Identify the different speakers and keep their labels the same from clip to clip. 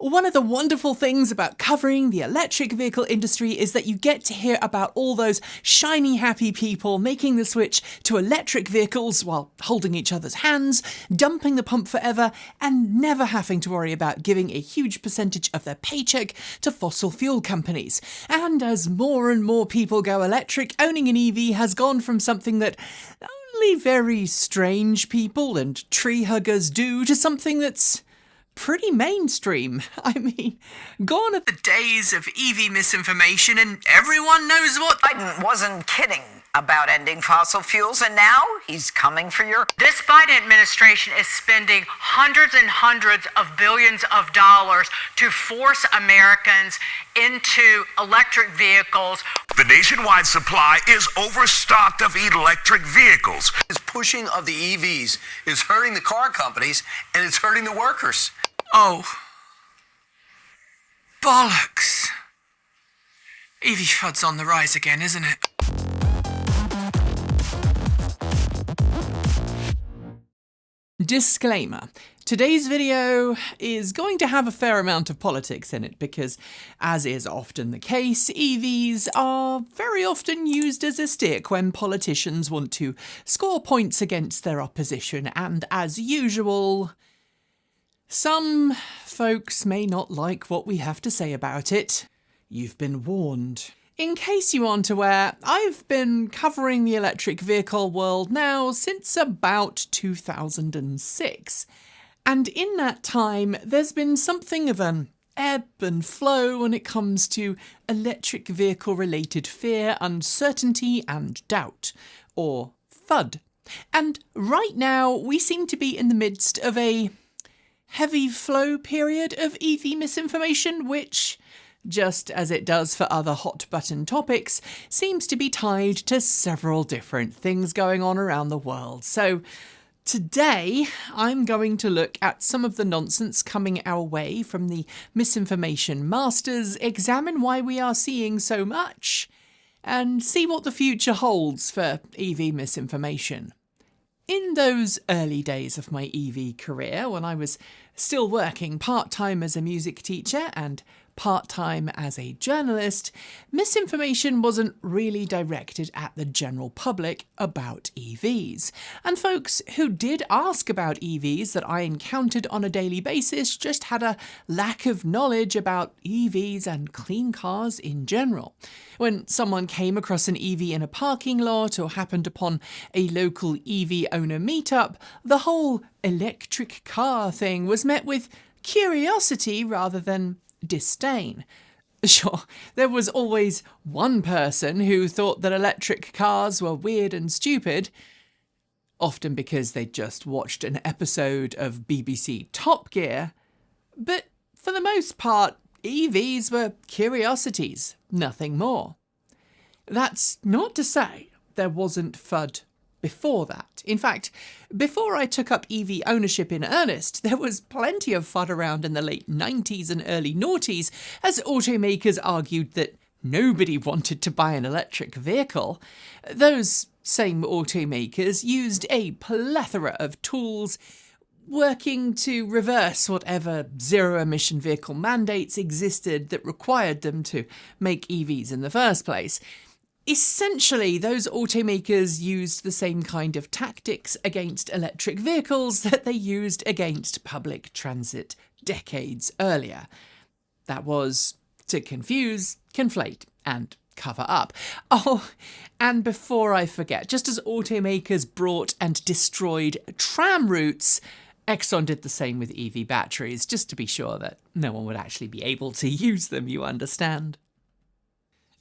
Speaker 1: One of the wonderful things about covering the electric vehicle industry is that you get to hear about all those shiny, happy people making the switch to electric vehicles while holding each other's hands, dumping the pump forever, and never having to worry about giving a huge percentage of their paycheck to fossil fuel companies. And as more and more people go electric, owning an EV has gone from something that only very strange people and tree huggers do to something that's pretty mainstream. I mean, gone are the days of EV misinformation and everyone knows what...
Speaker 2: Biden wasn't kidding about ending fossil fuels, and now he's coming for your...
Speaker 3: This Biden administration is spending hundreds and hundreds of billions of dollars to force Americans into electric vehicles.
Speaker 4: The nationwide supply is overstocked of electric vehicles.
Speaker 5: This pushing of the EVs is hurting the car companies and it's hurting the workers.
Speaker 1: Oh. Bollocks. EV FUD's on the rise again, isn't it? Disclaimer. Today's video is going to have a fair amount of politics in it because, as is often the case, EVs are very often used as a stick when politicians want to score points against their opposition, and as usual, some folks may not like what we have to say about it. You've been warned. In case you aren't aware, I've been covering the electric vehicle world now since about 2006. And in that time, there's been something of an ebb and flow when it comes to electric vehicle-related fear, uncertainty and doubt, or FUD. And right now, we seem to be in the midst of a heavy flow period of EV misinformation, which, just as it does for other hot-button topics, seems to be tied to several different things going on around the world. So today, I'm going to look at some of the nonsense coming our way from the misinformation masters, examine why we are seeing so much, and see what the future holds for EV misinformation. In those early days of my EV career, when I was still working part-time as a music teacher and part-time as a journalist, misinformation wasn't really directed at the general public about EVs. And folks who did ask about EVs that I encountered on a daily basis just had a lack of knowledge about EVs and clean cars in general. When someone came across an EV in a parking lot or happened upon a local EV owner meetup, the whole electric car thing was met with curiosity rather than disdain. Sure, there was always one person who thought that electric cars were weird and stupid, often because they'd just watched an episode of BBC Top Gear, but for the most part, EVs were curiosities, nothing more. That's not to say there wasn't FUD before that. In fact, before I took up EV ownership in earnest, there was plenty of FUD around in the late 90s and early noughties as automakers argued that nobody wanted to buy an electric vehicle. Those same automakers used a plethora of tools working to reverse whatever zero-emission vehicle mandates existed that required them to make EVs in the first place. Essentially, those automakers used the same kind of tactics against electric vehicles that they used against public transit decades earlier. That was to confuse, conflate, and cover up. Oh, and before I forget, just as automakers brought and destroyed tram routes, Exxon did the same with EV batteries, just to be sure that no one would actually be able to use them, you understand.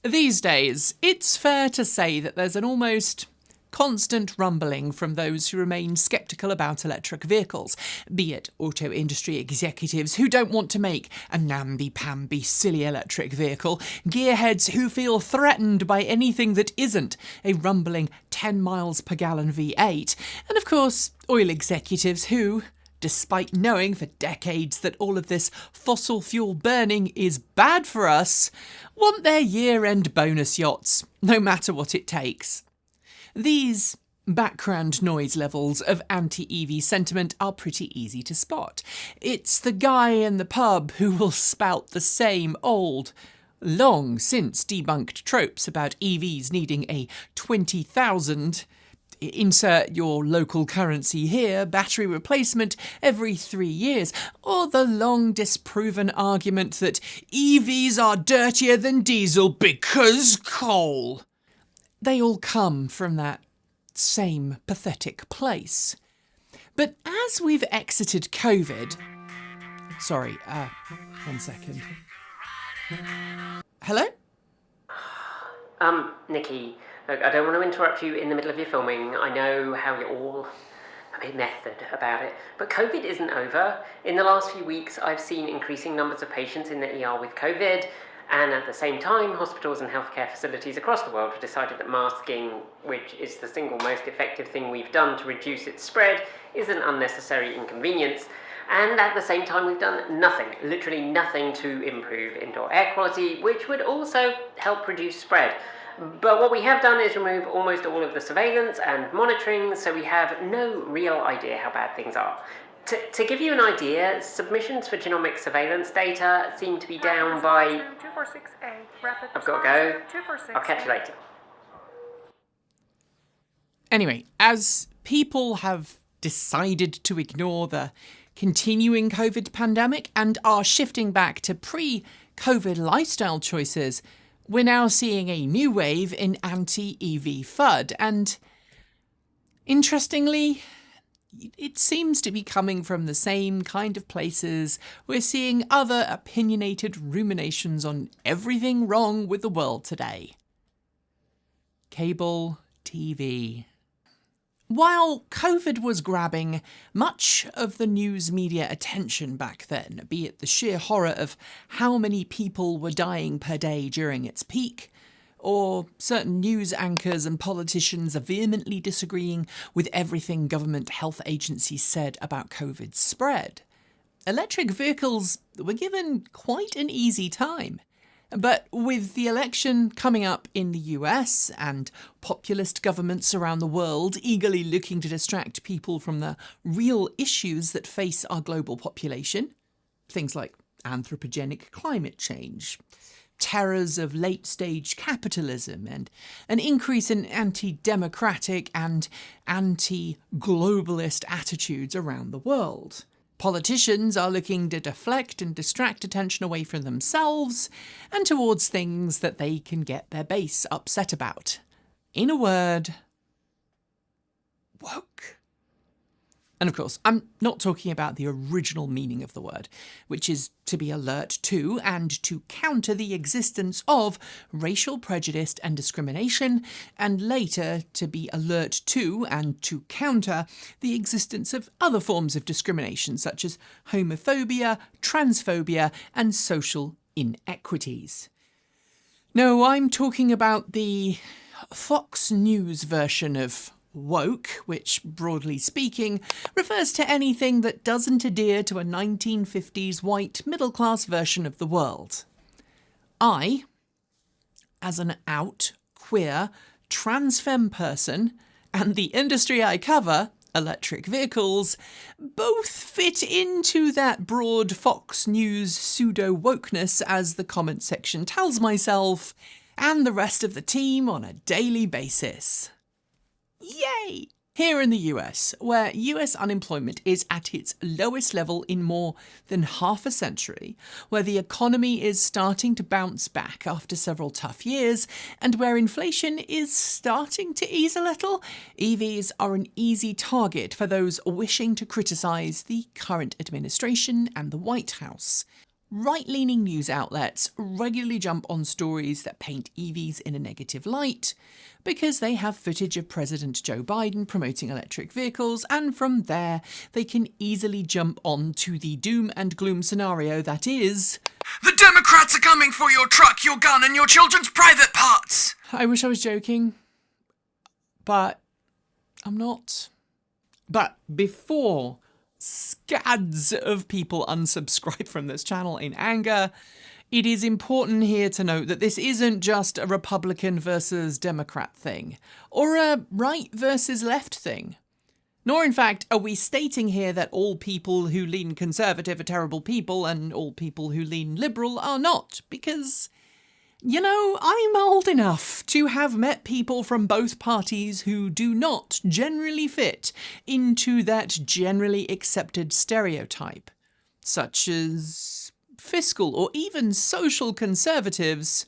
Speaker 1: These days, it's fair to say that there's an almost constant rumbling from those who remain sceptical about electric vehicles, be it auto industry executives who don't want to make a namby-pamby silly electric vehicle, gearheads who feel threatened by anything that isn't a rumbling 10 miles per gallon V8, and of course, oil executives who, despite knowing for decades that all of this fossil fuel burning is bad for us, want their year-end bonus yachts, no matter what it takes. These Background noise levels of anti-EV sentiment are pretty easy to spot. It's the guy in the pub who will spout the same old, long since debunked tropes about EVs needing a 20,000, insert your local currency here, battery replacement every 3 years, or the long disproven argument that EVs are dirtier than diesel because coal. They all come from that same pathetic place. But as we've exited COVID... Sorry, 1 second. Hello?
Speaker 6: Nikki, look, I don't want to interrupt you in the middle of your filming. I know how you're all a bit method about it, but COVID isn't over. In the last few weeks, I've seen increasing numbers of patients in the ER with COVID, and at the same time, hospitals and healthcare facilities across the world have decided that masking, which is the single most effective thing we've done to reduce its spread, is an unnecessary inconvenience. And at the same time, we've done nothing, literally nothing to improve indoor air quality, which would also help reduce spread. But what we have done is remove almost all of the surveillance and monitoring, so we have no real idea how bad things are. To give you an idea, submissions for genomic surveillance data seem to be down by...
Speaker 3: 246A.
Speaker 6: I've got to go. I'll catch you later.
Speaker 1: Anyway, as people have decided to ignore the continuing COVID pandemic and are shifting back to pre-COVID lifestyle choices, we're now seeing a new wave in anti-EV FUD. And interestingly, it seems to be coming from the same kind of places we're seeing other opinionated ruminations on everything wrong with the world today. Cable TV. While COVID was grabbing much of the news media attention back then, be it the sheer horror of how many people were dying per day during its peak, or certain news anchors and politicians are vehemently disagreeing with everything government health agencies said about COVID's spread, electric vehicles were given quite an easy time. But with the election coming up in the US and populist governments around the world eagerly looking to distract people from the real issues that face our global population, things like anthropogenic climate change, terrors of late-stage capitalism, and an increase in anti-democratic and anti-globalist attitudes around the world. Politicians are looking to deflect and distract attention away from themselves and towards things that they can get their base upset about. In a word, woke. And of course, I'm not talking about the original meaning of the word, which is to be alert to and to counter the existence of racial prejudice and discrimination, and later to be alert to and to counter the existence of other forms of discrimination such as homophobia, transphobia, and social inequities. No, I'm talking about the Fox News version of woke, which, broadly speaking, refers to anything that doesn't adhere to a 1950s white middle-class version of the world. I, as an out, queer, trans femme person, and the industry I cover, electric vehicles, both fit into that broad Fox News pseudo-wokeness, as the comment section tells myself, and the rest of the team on a daily basis. Yay! Here in the US, where US unemployment is at its lowest level in more than half a century, where the economy is starting to bounce back after several tough years, and where inflation is starting to ease a little, EVs are an easy target for those wishing to criticise the current administration and the White House. Right-leaning news outlets regularly jump on stories that paint EVs in a negative light because they have footage of President Joe Biden promoting electric vehicles, and from there they can easily jump on to the doom and gloom scenario that is...
Speaker 5: The Democrats are coming for your truck, your gun, and your children's private parts!
Speaker 1: I wish I was joking, but I'm not. But before scads of people unsubscribe from this channel in anger, It is important here to note that this isn't just a Republican versus Democrat thing, or a right versus left thing. Nor, in fact, are we stating here that all people who lean conservative are terrible people and all people who lean liberal are not, because, you know, I'm old enough to have met people from both parties who do not generally fit into that generally accepted stereotype, such as fiscal or even social conservatives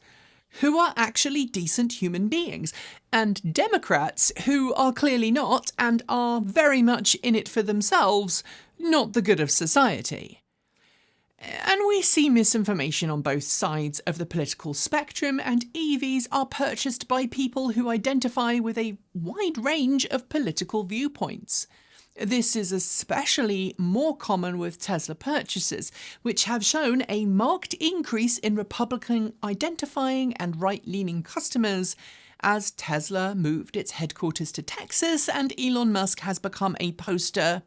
Speaker 1: who are actually decent human beings, and Democrats who are clearly not and are very much in it for themselves, not the good of society. And we see misinformation on both sides of the political spectrum, and EVs are purchased by people who identify with a wide range of political viewpoints. This is especially more common with Tesla purchases, which have shown a marked increase in Republican identifying and right-leaning customers as Tesla moved its headquarters to Texas and Elon Musk has become a poster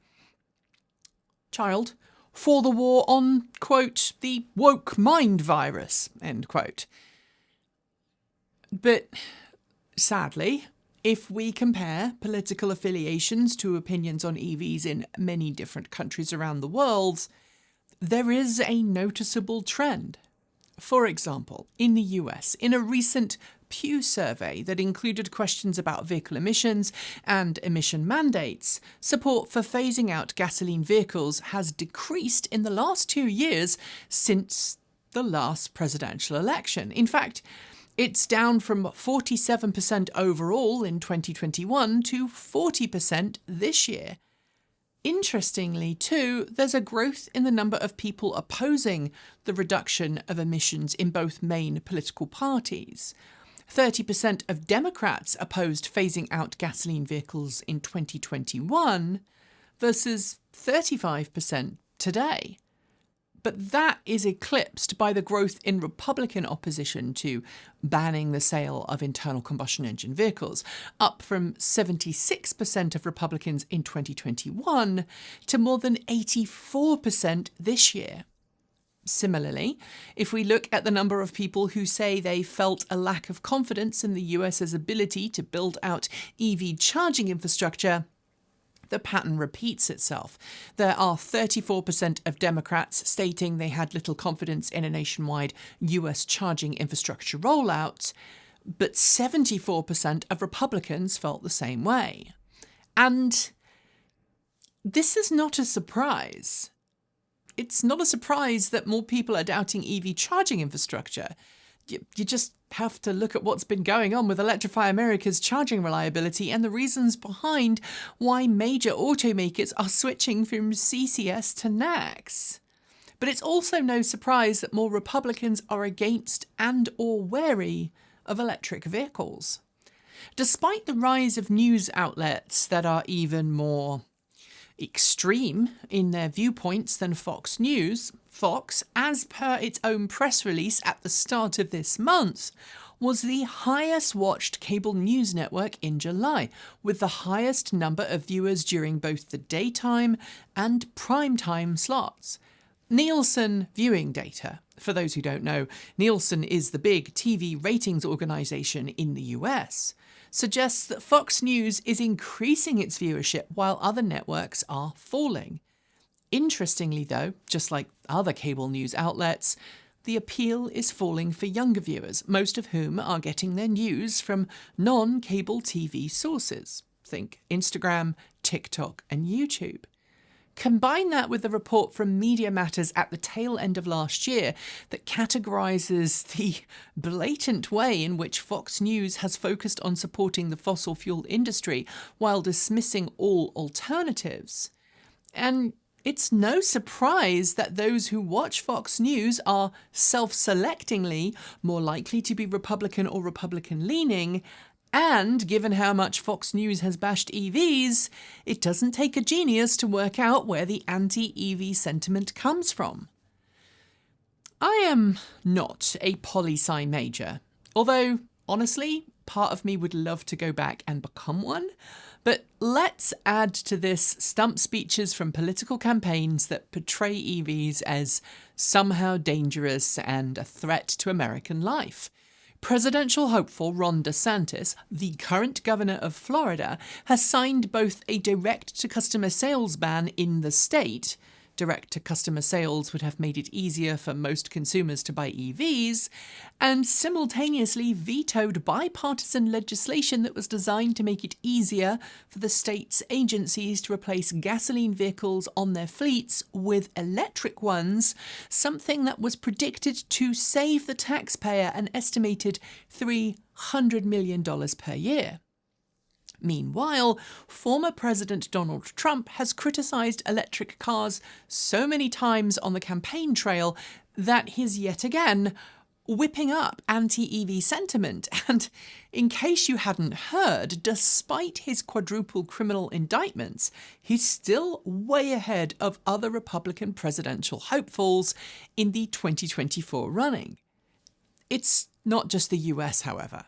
Speaker 1: child for the war on, quote, the woke mind virus, end quote. But sadly, if we compare political affiliations to opinions on EVs in many different countries around the world, there is a noticeable trend. For example, in the US, in a recent Pew survey that included questions about vehicle emissions and emission mandates, support for phasing out gasoline vehicles has decreased in the last 2 years since the last presidential election. In fact, it's down from 47% overall in 2021 to 40% this year. Interestingly, too, there's a growth in the number of people opposing the reduction of emissions in both main political parties. 30% of Democrats opposed phasing out gasoline vehicles in 2021 versus 35% today. But that is eclipsed by the growth in Republican opposition to banning the sale of internal combustion engine vehicles, up from 76% of Republicans in 2021 to more than 84% this year. Similarly, if we look at the number of people who say they felt a lack of confidence in the US's ability to build out EV charging infrastructure, the pattern repeats itself. There are 34% of Democrats stating they had little confidence in a nationwide US charging infrastructure rollout, but 74% of Republicans felt the same way. And this is not a surprise. It's not a surprise that more people are doubting EV charging infrastructure. You just have to look at what's been going on with Electrify America's charging reliability and the reasons behind why major automakers are switching from CCS to NACS. But it's also no surprise that more Republicans are against and or wary of electric vehicles. Despite the rise of news outlets that are even more extreme in their viewpoints than Fox News, Fox, as per its own press release at the start of this month, was the highest watched cable news network in July, with the highest number of viewers during both the daytime and primetime slots. Nielsen viewing data. For those who don't know, Nielsen is the big TV ratings organisation in the US. Suggests that Fox News is increasing its viewership while other networks are falling. Interestingly, though, just like other cable news outlets, the appeal is falling for younger viewers, most of whom are getting their news from non-cable TV sources. Think Instagram, TikTok, and YouTube. Combine that with the report from Media Matters at the tail end of last year that categorises the blatant way in which Fox News has focused on supporting the fossil fuel industry while dismissing all alternatives. And it's no surprise that those who watch Fox News are self-selectingly more likely to be Republican or Republican-leaning. And given how much Fox News has bashed EVs, it doesn't take a genius to work out where the anti-EV sentiment comes from. I am not a poli-sci major, although, honestly, part of me would love to go back and become one. But let's add to this stump speeches from political campaigns that portray EVs as somehow dangerous and a threat to American life. Presidential hopeful Ron DeSantis, the current governor of Florida, has signed both a direct-to-customer sales ban in the state — direct-to-customer sales would have made it easier for most consumers to buy EVs — and simultaneously vetoed bipartisan legislation that was designed to make it easier for the state's agencies to replace gasoline vehicles on their fleets with electric ones, something that was predicted to save the taxpayer an estimated $300 million per year. Meanwhile, former President Donald Trump has criticised electric cars so many times on the campaign trail that he's yet again whipping up anti-EV sentiment. And in case you hadn't heard, despite his quadruple criminal indictments, he's still way ahead of other Republican presidential hopefuls in the 2024 running. It's not just the US, however.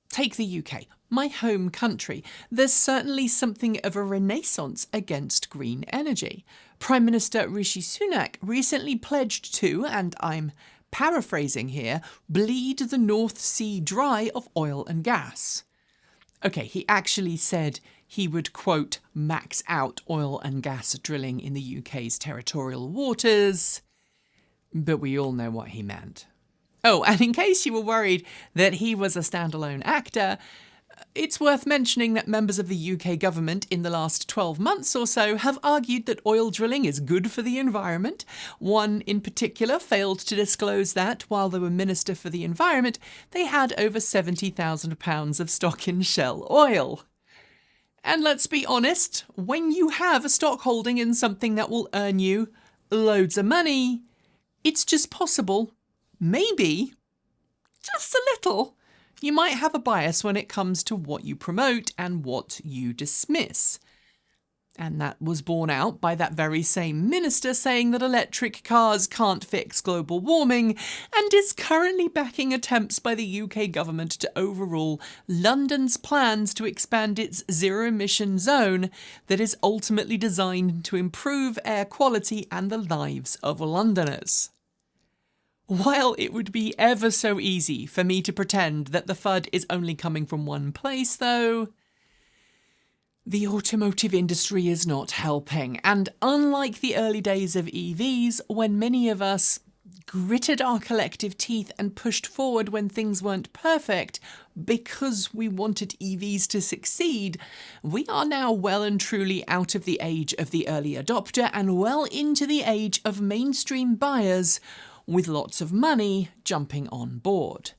Speaker 1: Take the UK, my home country. There's certainly something of a renaissance against green energy. Prime Minister Rishi Sunak recently pledged to, and I'm paraphrasing here, bleed the North Sea dry of oil and gas. Okay, he actually said he would, quote, max out oil and gas drilling in the UK's territorial waters, but we all know what he meant. Oh, and in case you were worried that he was a standalone actor, it's worth mentioning that members of the UK government in the last 12 months or so have argued that oil drilling is good for the environment. One in particular failed to disclose that while they were Minister for the Environment, they had over £70,000 of stock in Shell oil. And let's be honest, when you have a stock holding in something that will earn you loads of money, it's just possible, maybe, just a little, you might have a bias when it comes to what you promote and what you dismiss. And that was borne out by that very same minister saying that electric cars can't fix global warming and is currently backing attempts by the UK government to overrule London's plans to expand its zero-emission zone that is ultimately designed to improve air quality and the lives of Londoners. While it would be ever so easy for me to pretend that the FUD is only coming from one place, though, the automotive industry is not helping. And unlike the early days of EVs, when many of us gritted our collective teeth and pushed forward when things weren't perfect because we wanted EVs to succeed, we are now well and truly out of the age of the early adopter and well into the age of mainstream buyers with lots of money jumping on board.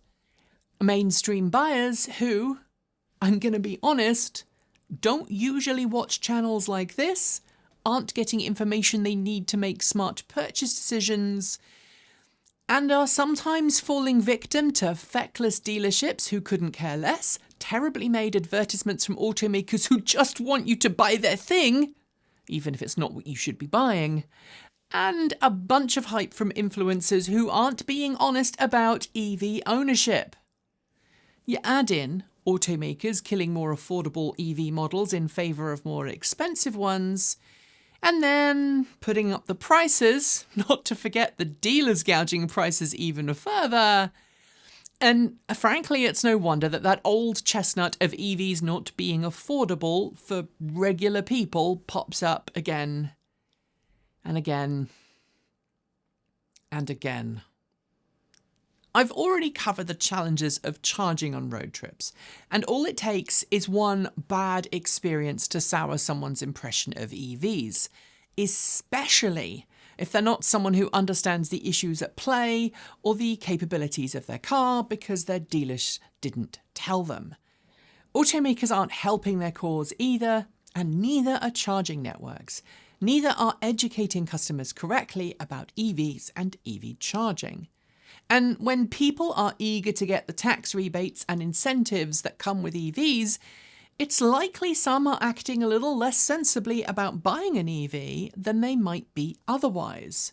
Speaker 1: Mainstream buyers who, I'm going to be honest, don't usually watch channels like this, aren't getting information they need to make smart purchase decisions, and are sometimes falling victim to feckless dealerships who couldn't care less, terribly made advertisements from automakers who just want you to buy their thing, even if it's not what you should be buying, and a bunch of hype from influencers who aren't being honest about EV ownership. You add in automakers killing more affordable EV models in favour of more expensive ones, and then putting up the prices, not to forget the dealers gouging prices even further. And frankly, it's no wonder that that old chestnut of EVs not being affordable for regular people pops up again and again and again. I've already covered the challenges of charging on road trips, and all it takes is one bad experience to sour someone's impression of EVs, especially if they're not someone who understands the issues at play or the capabilities of their car because their dealers didn't tell them. Automakers aren't helping their cause either, and neither are charging networks. Neither are educating customers correctly about EVs and EV charging. And when people are eager to get the tax rebates and incentives that come with EVs, it's likely some are acting a little less sensibly about buying an EV than they might be otherwise.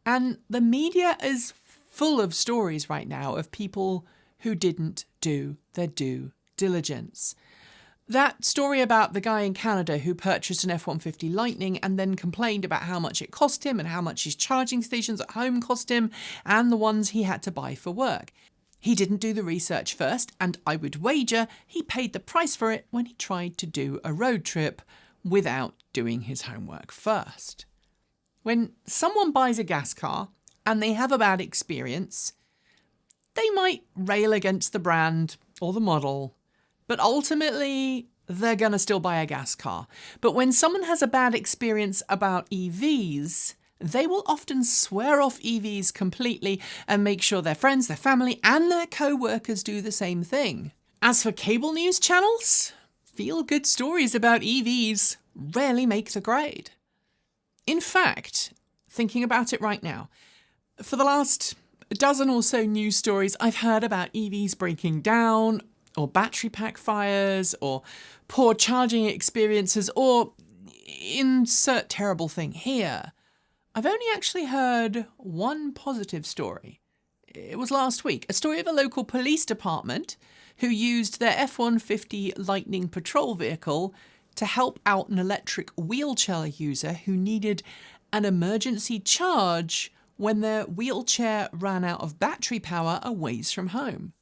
Speaker 1: And the media is full of stories right now of people who didn't do their due diligence. That story about the guy in Canada who purchased an F-150 Lightning and then complained about how much it cost him and how much his charging stations at home cost him and the ones he had to buy for work. He didn't do the research first, and I would wager he paid the price for it when he tried to do a road trip without doing his homework first. When someone buys a gas car and they have a bad experience, they might rail against the brand or the model, but ultimately they're going to still buy a gas car. But when someone has a bad experience about EVs, they will often swear off EVs completely and make sure their friends, their family, and their co-workers do the same thing. As for cable news channels, feel-good stories about EVs rarely make the grade. In fact, thinking about it right now, for the last dozen or so news stories I've heard about EVs breaking down, or battery pack fires, or poor charging experiences, or insert terrible thing here, I've only actually heard one positive story. It was last week, a story of a local police department who used their F-150 Lightning patrol vehicle to help out an electric wheelchair user who needed an emergency charge when their wheelchair ran out of battery power a ways from home.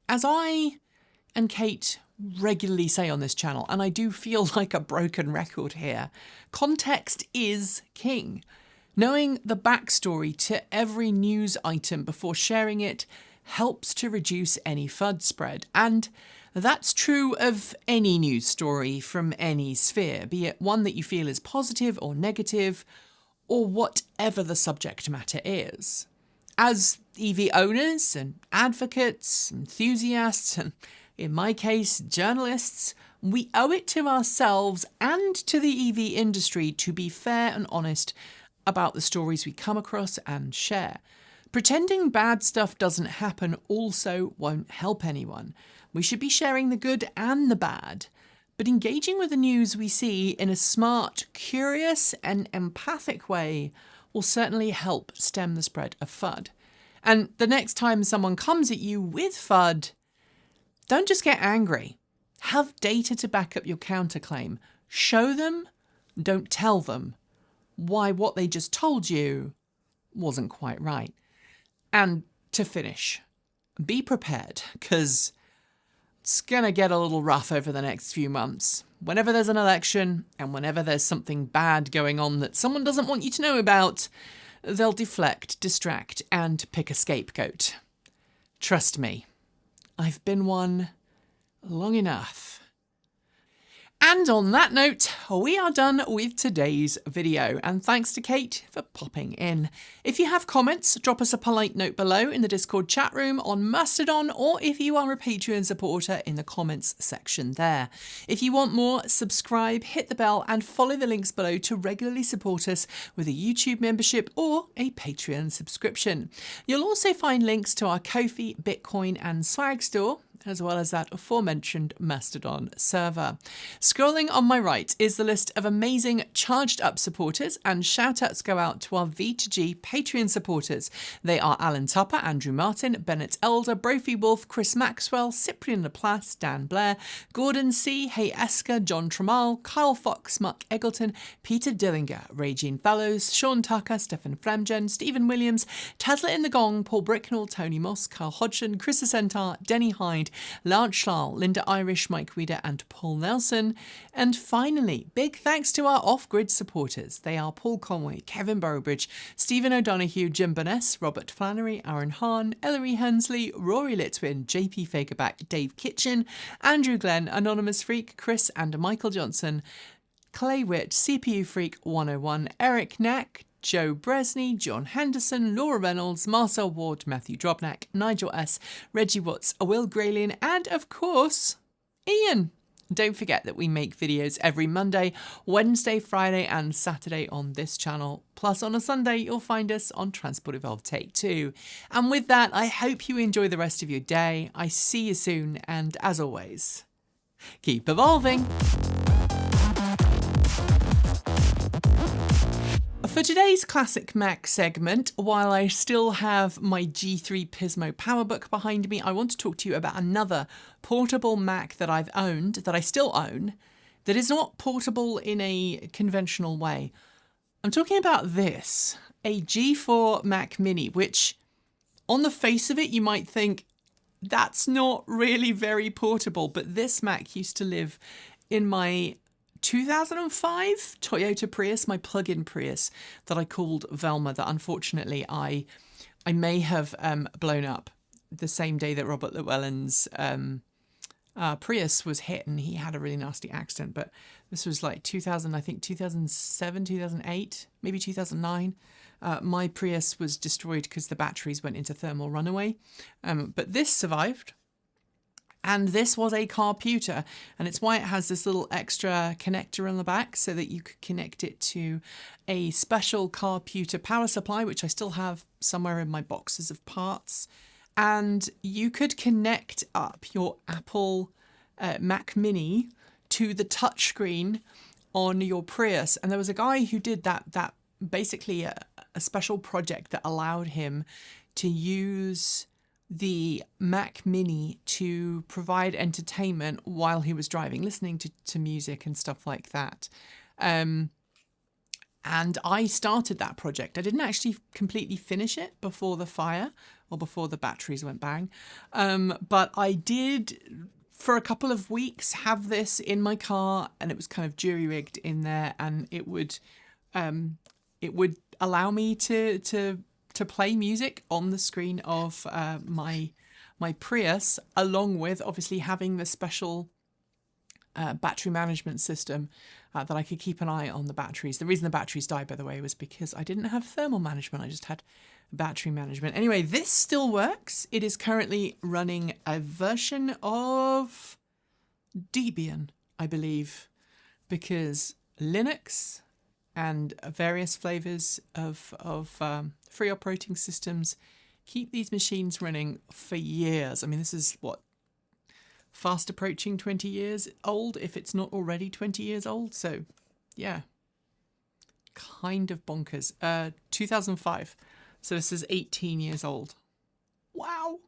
Speaker 1: As I and Kate regularly say on this channel, and I do feel like a broken record here, context is king. Knowing the backstory to every news item before sharing it helps to reduce any FUD spread. And that's true of any news story from any sphere, be it one that you feel is positive or negative, or whatever the subject matter is. As EV owners and advocates, enthusiasts, and in my case, journalists, we owe it to ourselves and to the EV industry to be fair and honest about the stories we come across and share. Pretending bad stuff doesn't happen also won't help anyone. We should be sharing the good and the bad, but engaging with the news we see in a smart, curious, and empathic way will certainly help stem the spread of FUD. And the next time someone comes at you with FUD, don't just get angry. Have data to back up your counterclaim. Show them, don't tell them, why what they just told you wasn't quite right. And to finish, be prepared, because it's going to get a little rough over the next few months. Whenever there's an election and whenever there's something bad going on that someone doesn't want you to know about, they'll deflect, distract, and pick a scapegoat. Trust me, I've been one long enough. And on that note, we are done with today's video, and thanks to Kate for popping in. If you have comments, drop us a polite note below in the Discord chat room on Mastodon, or if you are a Patreon supporter, in the comments section there. If you want more, subscribe, hit the bell, and follow the links below to regularly support us with a YouTube membership or a Patreon subscription. You'll also find links to our Ko-fi, Bitcoin, and Swag store, as well as that aforementioned Mastodon server. Scrolling on my right is the list of amazing Charged Up supporters, and shout-outs go out to our V2G Patreon supporters. They are Alan Tupper, Andrew Martin, Bennett Elder, Brophy Wolf, Chris Maxwell, Cyprian Laplace, Dan Blair, Gordon C, Hey Esker, John Tramal, Kyle Fox, Mark Eggleton, Peter Dillinger, Regine Fellows, Sean Tucker, Stephen Flemgen, Stephen Williams, Tesla in the Gong, Paul Bricknell, Tony Moss, Carl Hodgson, Chris Centaur, Denny Hyde, Lance Schall, Linda Irish, Mike Weeder, and Paul Nelson. And finally, big thanks to our off-grid supporters. They are Paul Conway, Kevin Burrowbridge, Stephen O'Donoghue, Jim Burness, Robert Flannery, Aaron Hahn, Ellery Hensley, Rory Litwin, JP Fagerback, Dave Kitchen, Andrew Glenn, Anonymous Freak, Chris and Michael Johnson, Clay Witt, CPU Freak 101, Eric Knack, Joe Bresney, John Henderson, Laura Reynolds, Marcel Ward, Matthew Drobnak, Nigel S, Reggie Watts, Will Graylian, and of course, Ian. Don't forget that we make videos every Monday, Wednesday, Friday, and Saturday on this channel. Plus, on a Sunday, you'll find us on Transport Evolved Take 2. And with that, I hope you enjoy the rest of your day. I see you soon, and as always, keep evolving. for today's Classic Mac segment, while I still have my G3 Pismo PowerBook behind me, I want to talk to you about another portable Mac that I've owned, that I still own, that is not portable in a conventional way. I'm talking about this, a G4 Mac Mini, which on the face of it, you might think that's not really very portable, but this Mac used to live in my 2005 Toyota Prius, my plug-in Prius that I called Velma, that unfortunately I may have blown up the same day that Robert Llewellyn's Prius was hit, and he had a really nasty accident. But this was like 2000, I think 2007, 2008, maybe 2009. My Prius was destroyed because the batteries went into thermal runaway. But this survived. And this was a carputer, and it's why it has this little extra connector on the back so that you could connect it to a special carputer power supply, which I still have somewhere in my boxes of parts. And you could connect up your Apple Mac Mini to the touchscreen on your Prius. And there was a guy who did that basically a special project that allowed him to use the Mac Mini to provide entertainment while he was driving, listening to music and stuff like that. And I started that project. I didn't actually completely finish it before the fire or before the batteries went bang. But I did, for a couple of weeks, have this in my car, and it was kind of jury-rigged in there, and it would allow me to play music on the screen of my Prius, along with obviously having the special battery management system that I could keep an eye on the batteries. The reason the batteries died, by the way, was because I didn't have thermal management. I just had battery management. Anyway, this still works. It is currently running a version of Debian, I believe, because Linux and various flavors of free operating systems keep these machines running for years. I mean, this is fast approaching 20 years old, if it's not already 20 years old. So yeah, kind of bonkers. 2005. So this is 18 years old. Wow.